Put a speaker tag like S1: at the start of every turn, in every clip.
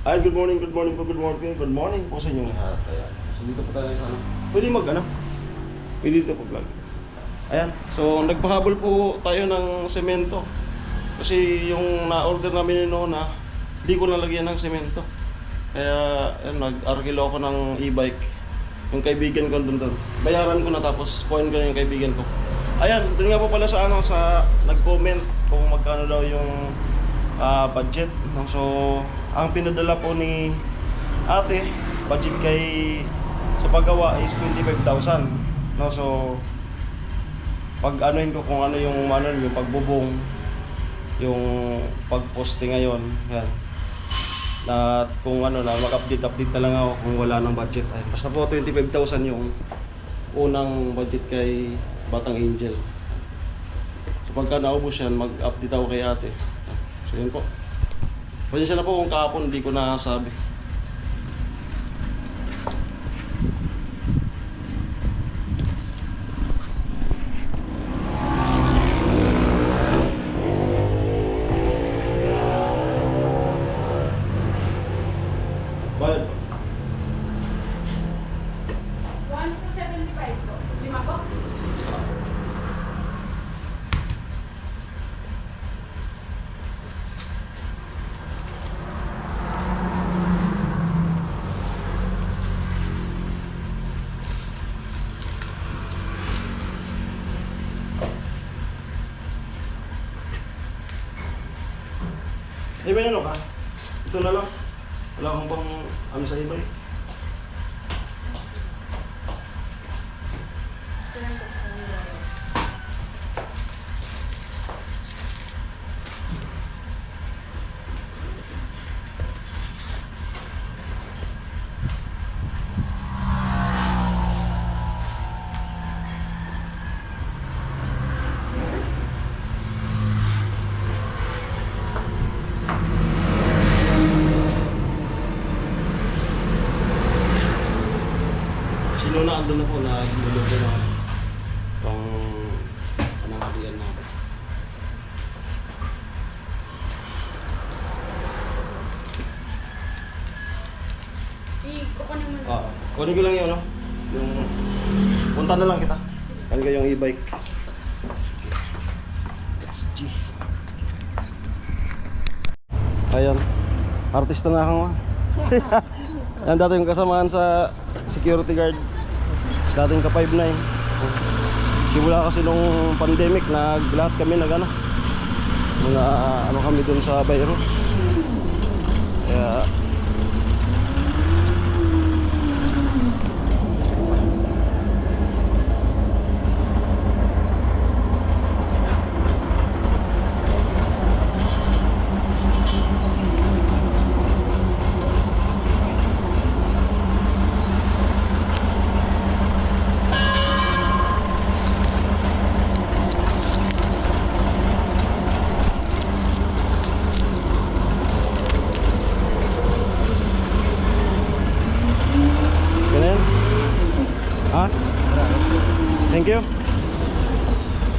S1: Ay, good morning po, good morning po sa inyong lahat. Ayan. So dito po tayo sa ano. Pwede Pwede dito po vlog. Ayan. So nagpahabol po tayo ng semento. Kasi yung na-order namin noon na hindi ko nalagyan ng semento. Kaya ayan, nag-arkilo ako ng e-bike. Yung kaibigan ko doon. Bayaran ko na tapos kuhain ko na yung kaibigan ko. Ayan, doon nga po pala sa ano, sa nag-comment kung magkano daw yung budget. So, ang pinadala po ni ate, budget kay sa paggawa is 25,000. No, so pag anuhin ko kung ano yung pagbubong, yung pagposte ngayon, yan. At kung ano na mag-update na lang ako kung wala ng budget. Ay, basta po 25,000 yung unang budget kay Batang Angel. So pagka naubos yan, mag-update ako kay ate. So yun po. Pasensya na po kung kahapon hindi ko nasabi. Bayad po.
S2: 175 po. 5 po?
S1: Eh, may ano ka? Ito na lang. Wala akong pang ano sa iba eh. Sino na andun ako na gumulubo na pang panangalian na.
S2: Kukunin mo na.
S1: Kunin ko lang yun, no? Yung punta na lang kita. Kunin ko yung e-bike. SG. Ayan. Artista na ako. Yan dati yung kasamaan sa security guard. Dating ka 5'9". Simula kasi nung pandemic, lahat kami mga ano kami dun sa Bayro. Kaya thank you.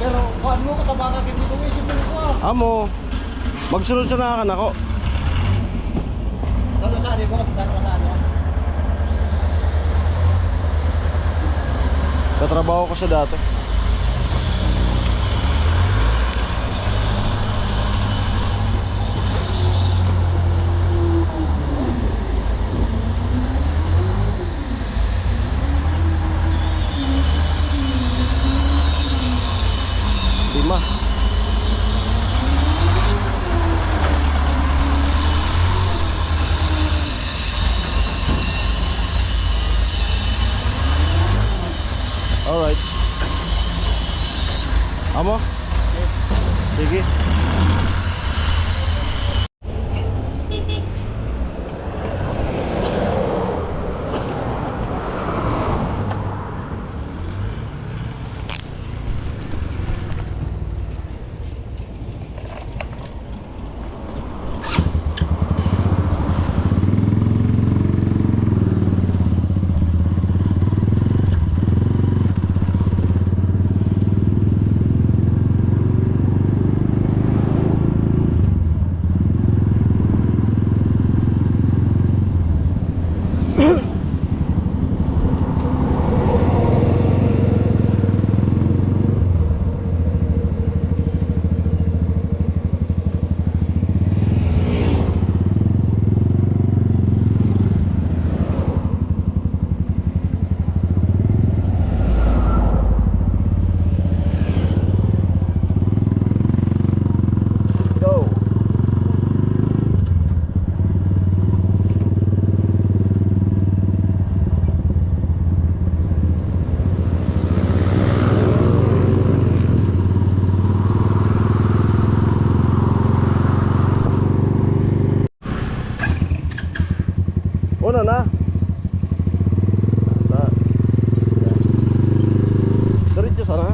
S3: Pero kuhan mo, katabaka kami kung isip mo ko.
S1: Amo, magsunod sa nakakan ako.
S3: Ano saan mo? Saan mo saan mo?
S1: Katrabaho ko sa dati. Lima. Alright. Amo? Sige. sana na. Diretso sana.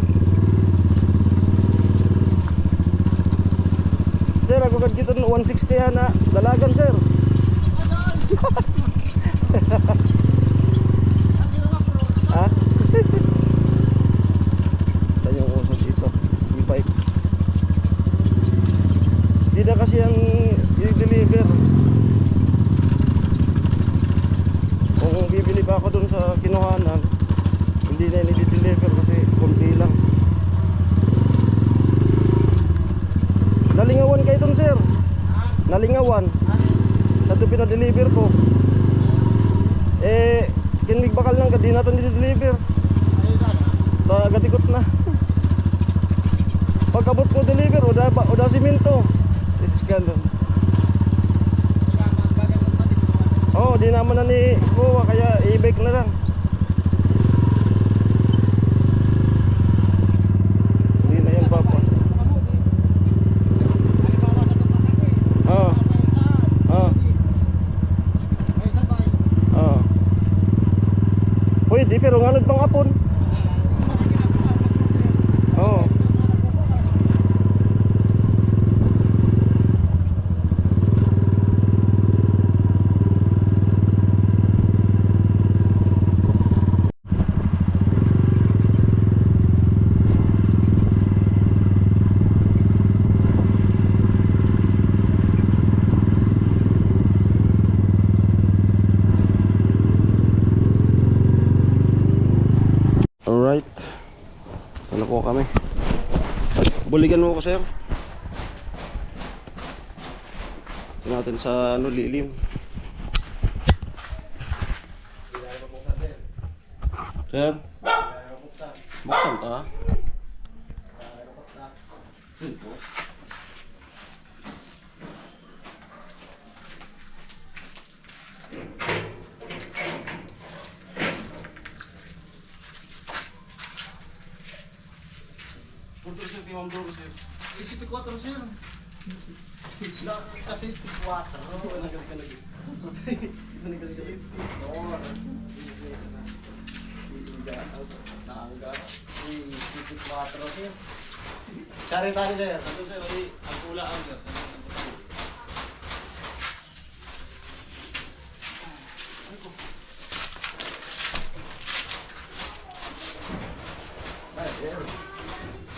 S1: Sir, ako kad kita 160 na dalagan sir. Ha? Saan yung usap dito? E-bike. Hindi na kasi ang i-deliver. Kung bibili pa ako dun sa kinuhanan, hindi na i-deliver kasi kunti lang. Nalingawan kayo dun sir. Nalingawan. Sa ito pinadeliver ko. Eh, kinig bakal lang, di natin i-deliver. Gatikot na. Pagkabot ko deliver, udah siminto. Iskandal. Oh, di naman na ni Kuha, kaya i-bake na lang. Hindi na yan papa. Pwede, pero ngalad pang apon. Oo. Alright. Ano ko kami? Buligan mo ko sir. Tingnan natin sa ano, lilim. Sir? Buksan ta. Punto sir, di mamdo ko sir.
S3: 24 sir. Kasi 24.
S1: Oo, nagalit ka lagi. Nagalit ka lagi. Oo. Naangga.
S3: 24 sir. Sari tadi sir.
S1: Ito sir, ay ang kulaan sir.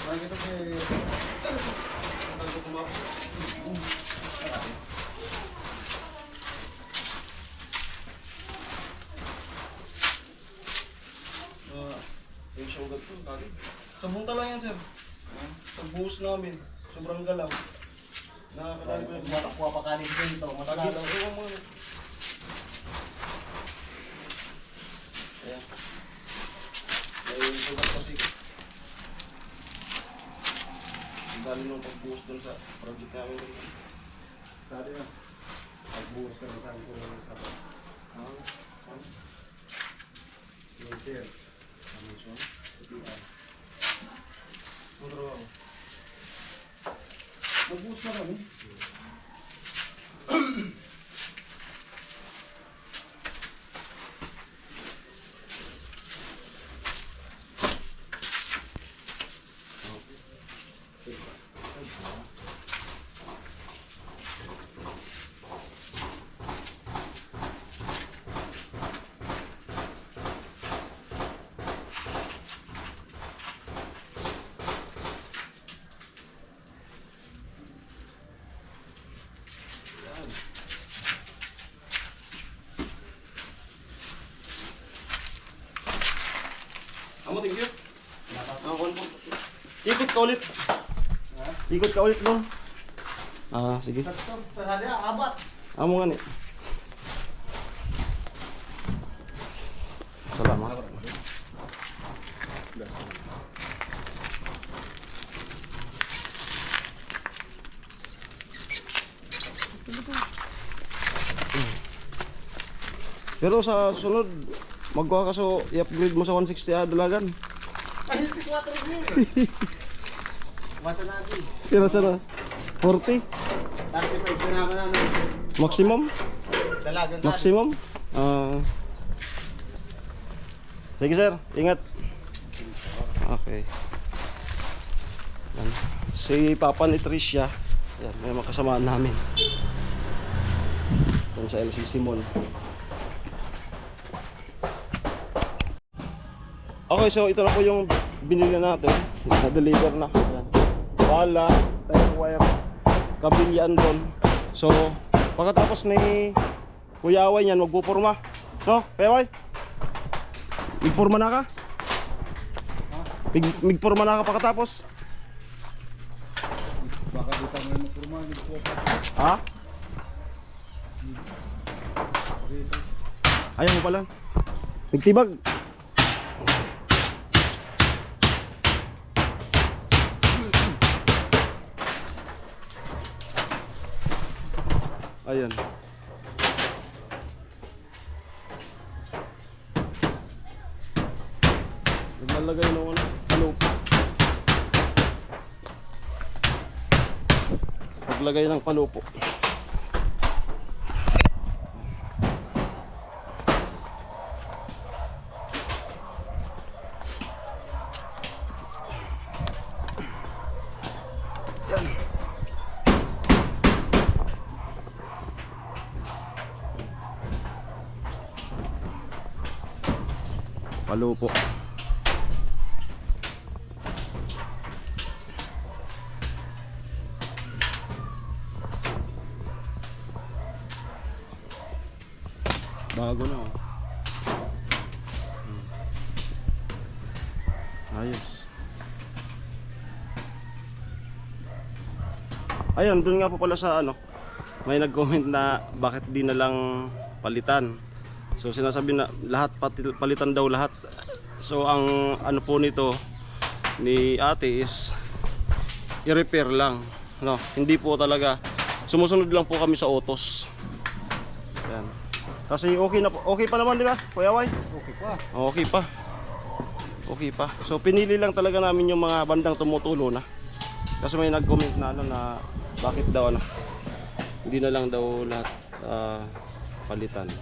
S3: Lagi to
S1: Yung sugat ko, kagi. Sabunta lang yan sir. Sa buhos namin. Sobrang galaw. Nakakadali ko yung
S3: matakwa pa kanin dito. Mas
S1: kagi.
S3: lalo.
S1: Ewan mo. Ayan. May sugat kasi. Ang dali nung pagbuhos dun sa project namin.
S3: Sari na. Pagbuhos ka na saan ko ng kapag. Yes sir.
S1: Magbuhos na kami. Amo, thank you. Ikot ka ulit. Ikot ka ulit dong. Ah, sige.
S3: Sari abat.
S1: Amo nga ni. Salamat. Pero sa sunod, magkuha ka so i-upgrade mo sa 160 dalagan.
S3: Ay, 24 sir. Masa natin.
S1: Pero sana 40
S3: 35 na naman na.
S1: maximum?
S3: Dalagan tayo.
S1: Maximum? Sige sir, ingat. Okay. Yan. Si Papa ni Tricia, yan, may mga kasamaan namin. Yan sa LCC Mall. Okay, so ito na po yung binili natin. Na-deliver na. Yan. Wala, tire wire, kabilyan doon. So, pagkatapos ni Kuya Away yan, magpupurma. No, Kuya Away? Magpurma na ka? Magpurma na ka pagkatapos?
S3: Baka dito mo yung kurma,
S1: Ha? Ayaw mo pala. Nagtibag. Ayan. Naglalagay ng ano? Naglagay ng palupo. Yan. Palupo. Bago na, oh. Ayos. Ayun, dun nga po pala sa ano, may nag-comment na bakit di na lang palitan. So sinasabi na lahat palitan daw lahat. So ang ano po nito ni ate is i-repair lang, no? Hindi po talaga, sumusunod lang po kami sa utos. Yan. Kasi okay na po. Okay pa naman, di ba, Kuya Way?
S3: Okay pa.
S1: Okay pa. Okay pa. So pinili lang talaga namin yung mga bandang tumutulo na. Kasi may nag-comment na ano na bakit daw ano, hindi na lang daw lahat palitan.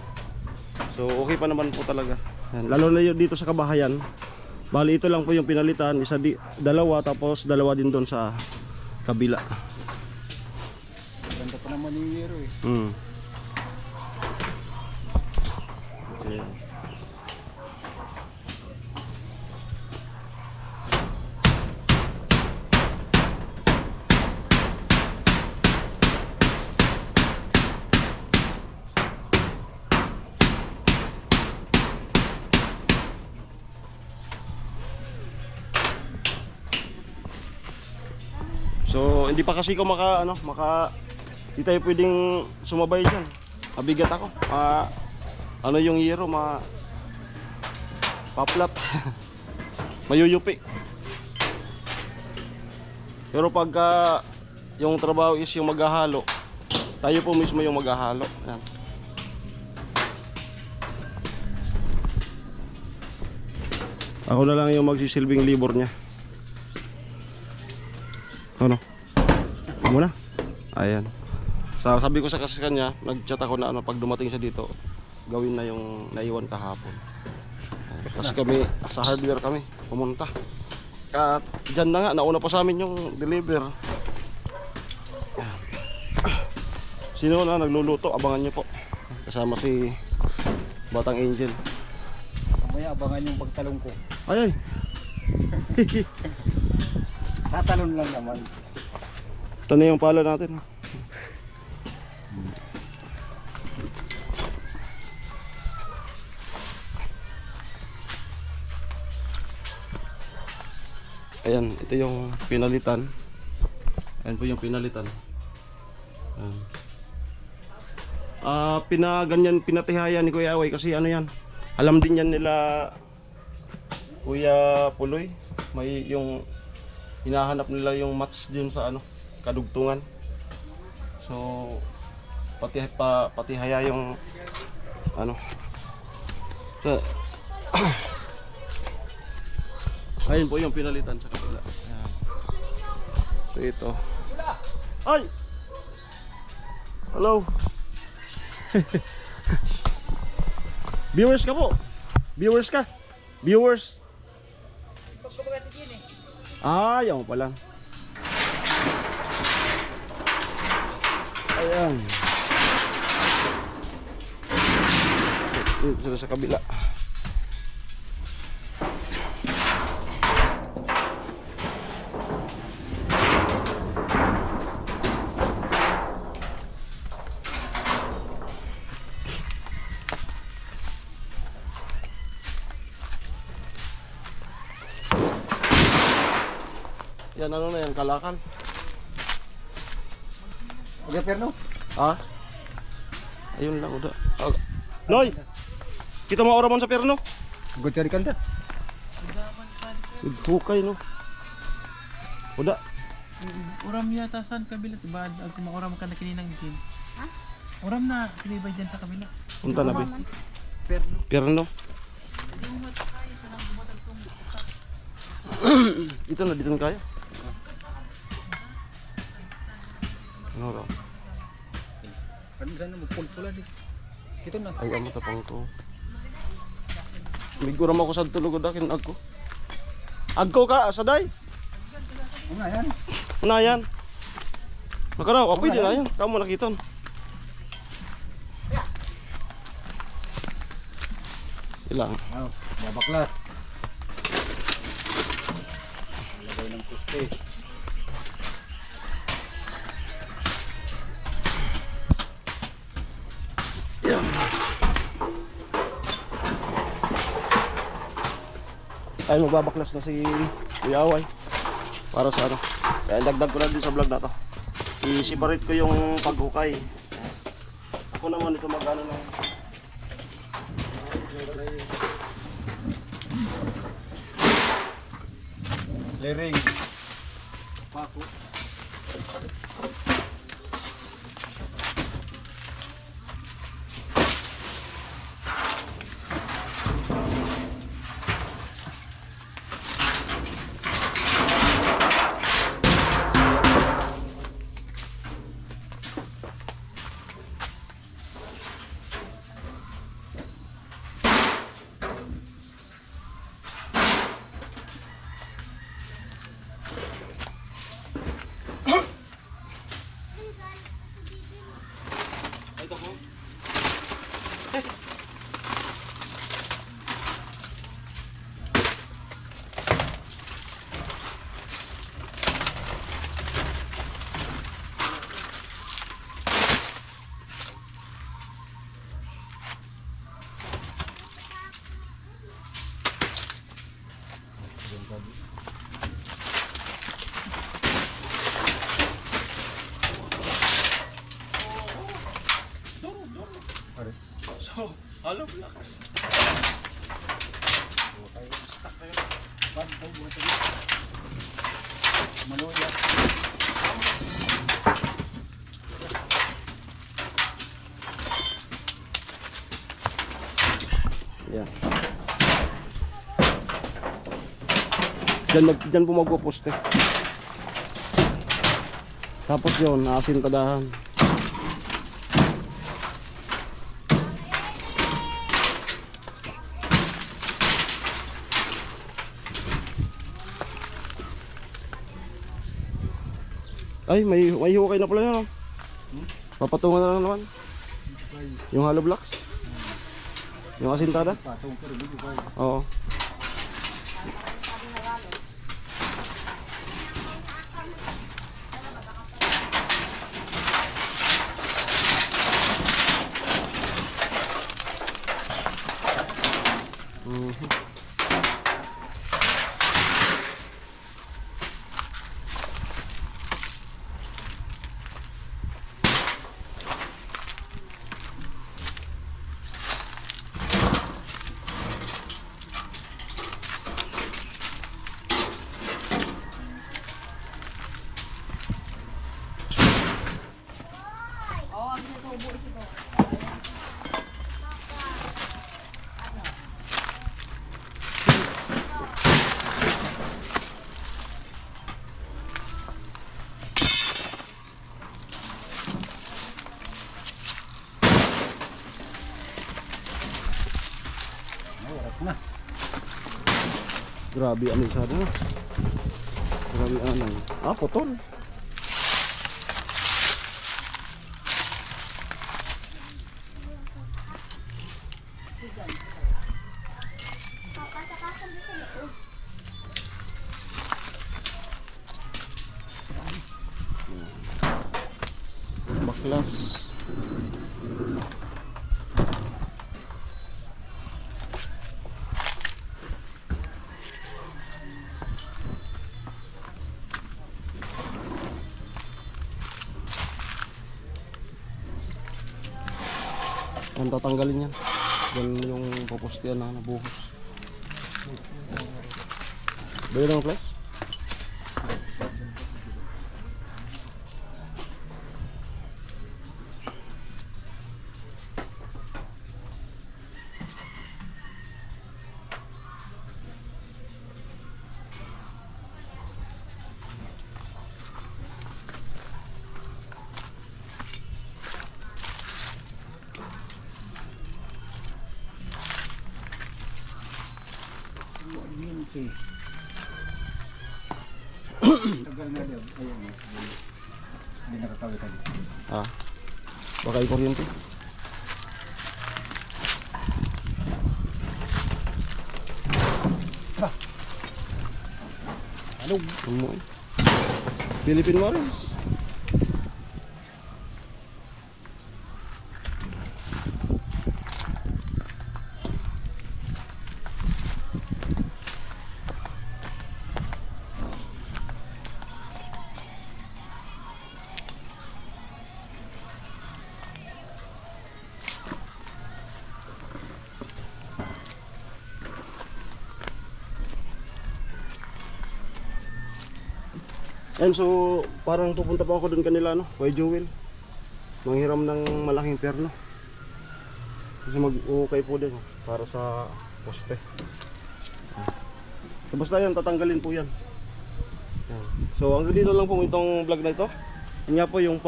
S1: So okay pa naman po talaga. Yan. Lalo na yun dito sa kabahayan. Bali ito lang po yung pinalitan, dalawa, tapos dalawa din doon sa kabila.
S3: Ganda pa naman yung yero eh.
S1: Ayan. So hindi pa kasi ko hindi tayo pwedeng sumabay dyan. Mabigat ako. Ano yung yero, paplat. Mayuyupi. Pero pagka yung trabaho is yung maghahalo, tayo po mismo yung maghahalo. Yan. Ako na lang yung magsisilbing libor niya. Ano? Muna. Ayan. So, sabi ko sa kasi kanya, nag-chat ako na pag dumating siya dito, gawin na yung naiwan kahapon. Kasi kami, sa hardware kami, pumunta. At dyan na nga, nauna pa sa amin yung deliver. Sino na nagluluto, abangan nyo po. Kasama si Batang Angel.
S3: Mamaya abangan yung pagtalong ko.
S1: Ay.
S3: Tatalon lang naman.
S1: Ito na yung pala natin. Ayan, ito yung pinalitan. Ayan po yung pinalitan. Pinaganyan, pinatihayan ni Kuya Away kasi ano yan. Alam din yan nila Kuya Puloy. May yung hinahanap nila yung match din sa ano, kadugtungan. So patihaya yung ano. Ayun po yung pinalitan sa kabila. Ayan. So ito. Ay! Hello! Viewers ka po. Viewers ka. Viewers. Ah, yaw pala. Ayan. Dito sila sa kabila. Yan ano na yan, kalakal.
S3: Okay, Perno.
S1: Ah? Ayun lang, udah. Noy! Kita mo oraman sa perno?
S3: Good cari kanda.
S1: Hukay no. Udah.
S4: Uram yata saan kabila. Diba ako mauram ka na kininang din. Ha? Uram na kinibay dyan sa kabila.
S1: Punta na ba?
S4: Perno.
S1: Perno. Ito na dito kaya. Ano raw?
S3: Ano sana mo pulpula di. Ito na.
S1: Ay amo tapang ko. Miguram ako sa tulog dakin agko. Agko ka saday.
S3: Ano nga yan?
S1: Ano yan? Nakaraw, ako pwede na yan. Kamu nakiton. Ilang.
S3: Wow, babaklas. Lagay ng puste.
S1: Yan. Ay magbabaklas na si Kuya Away. Para sa ano. Kaya dagdag ko na din sa vlog na to. I-separate ko yung paghukay. Ako naman ito mag-ano lang.
S3: Lering. Pako.
S1: Ito po. So, halo blocks.
S3: Maluya.
S1: Yan. Diyan po magpo-poste. Tapos yun, naasin tadahan. Ay, may hukay na pala yun. Papatungan na lang naman. Yung hollow blocks. Yung asintada.
S3: Patong ko rin dito ba?
S1: Oo.
S3: Na.
S1: Grabe ano sa ano. Grabe ano. Putol. Baklas. Yan, tatanggalin yan. Yan yung pupustian na nabuhos. Bili ng flash?
S3: Okay. Tagal na daw. Ayun. Hindi nakatawid tayo.
S1: Baka i-kuryente.
S3: Ano?
S1: Philippine Marines. And so, parang pupunta pa ako doon kanila, no? Kay Joel. Manghiram ng malaking perno. Kasi mag-ukay po din, para sa poste. So, basta yan, tatanggalin po yan. Yan. So, hanggang dito lang po itong vlog na ito. Yan nga po yung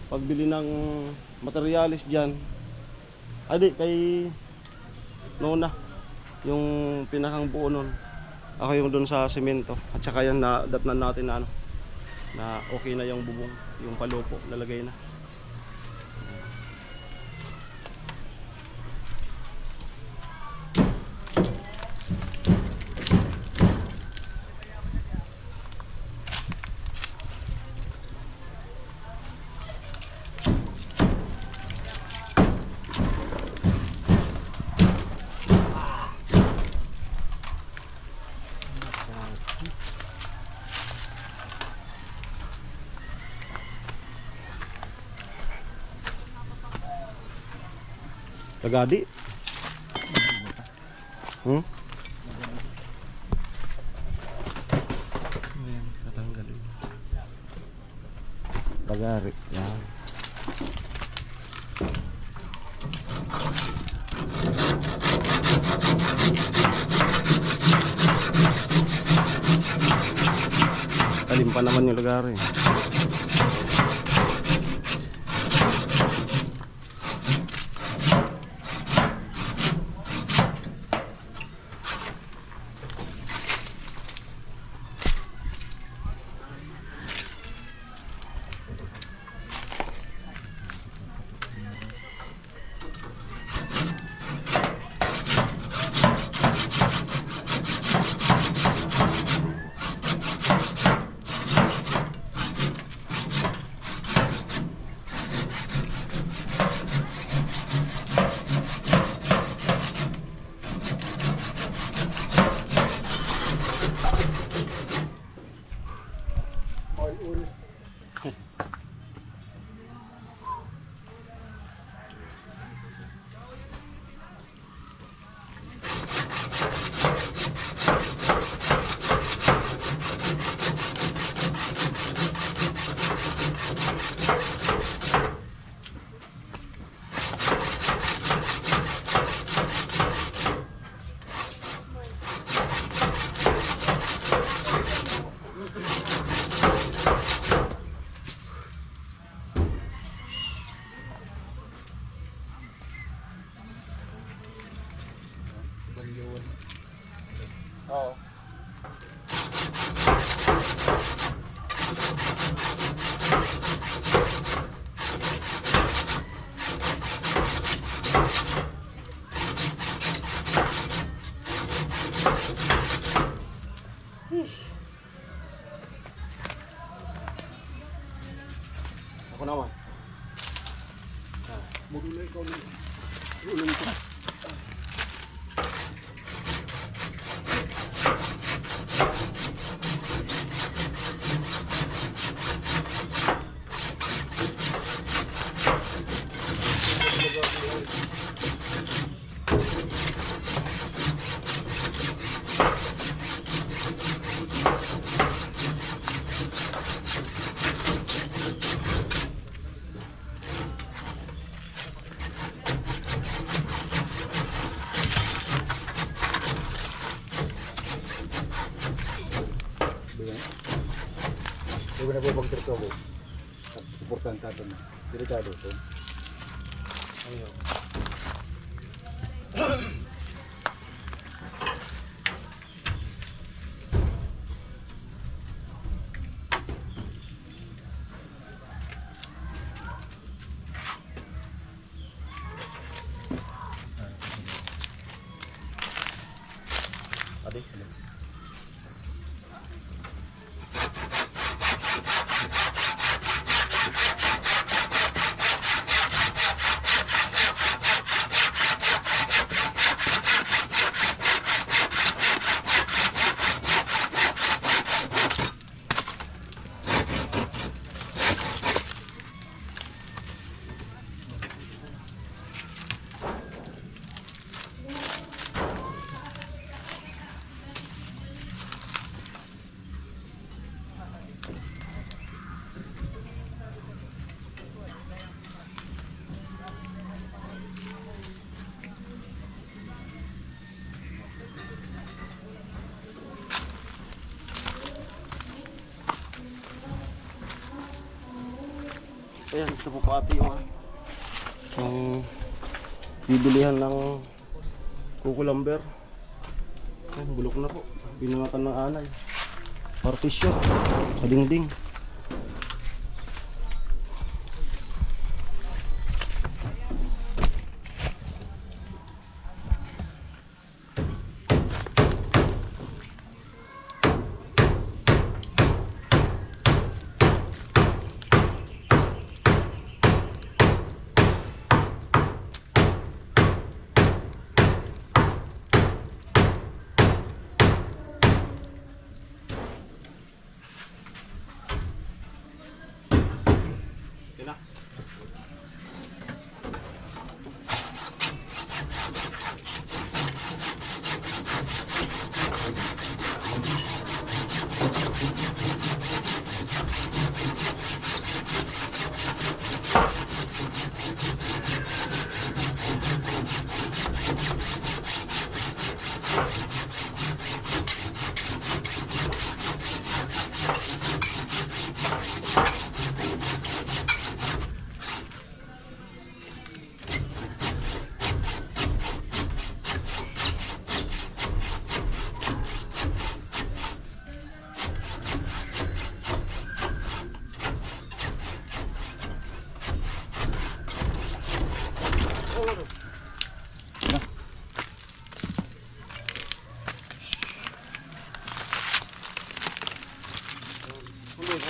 S1: pagbili ng materialis dyan. Kay Nona. Yung pinakang buo nun. Ako yung doon sa semento at saka yan na datnan natin na na okay na yung bubong, yung palupo nalagay na. Tagadi. Ayan, tatanggalin. Tagari. Yan. Talim pa naman yung lugar eh. Oo. Ako naman.
S3: Magulo ikaw na. Ulong ko. Di ba na po pag-trip ako? Suportahan tayo na. Delikado ito.
S1: Ayun. Adi. Ayan, ito po pati yung bibilihan ng kukulamber. Ayan, bulok na po. Binungatan ng anay. Partition. Kadingding. Ina.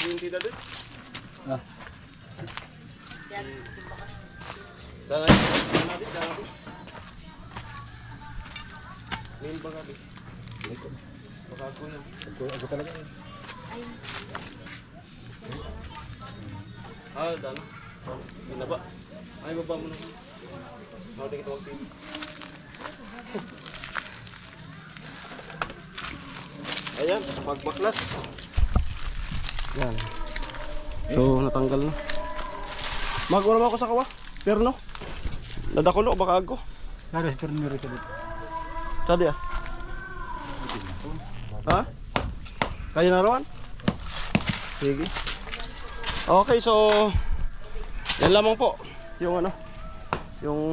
S1: Hindi dito.
S3: Ah.
S1: Danay natin. Main ba gabi?
S3: Ito.
S1: Baka ako yan.
S3: Ako talaga yun.
S1: Dana. Binaba. Ay, baba mo na. Mawag kita wag TV. Ayan, pagbaklas. Yan. So, natanggal na. Mag-ura mo ako sa kawa. Pero no. Nadakulo, baka ako.
S3: Nara, pero meron ito dito.
S1: Tadi ah. Ha? Kaya na rawan? Sige. Okay, so yan lamang po. Yung ano, yung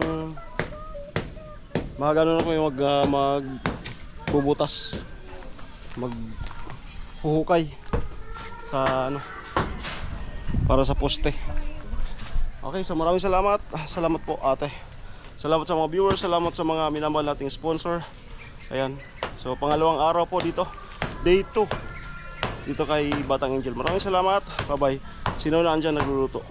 S1: mga ganun ako yung magbubutas maghuhukay sa ano para sa poste. Okay, so maraming salamat. Salamat po ate. Salamat sa mga viewers, salamat sa mga minamahal nating sponsor. Ayan. So pangalawang araw po dito. Day 2. Dito kay Batang Angel. Maraming salamat. Bye-bye. Sino na andyan nagluluto?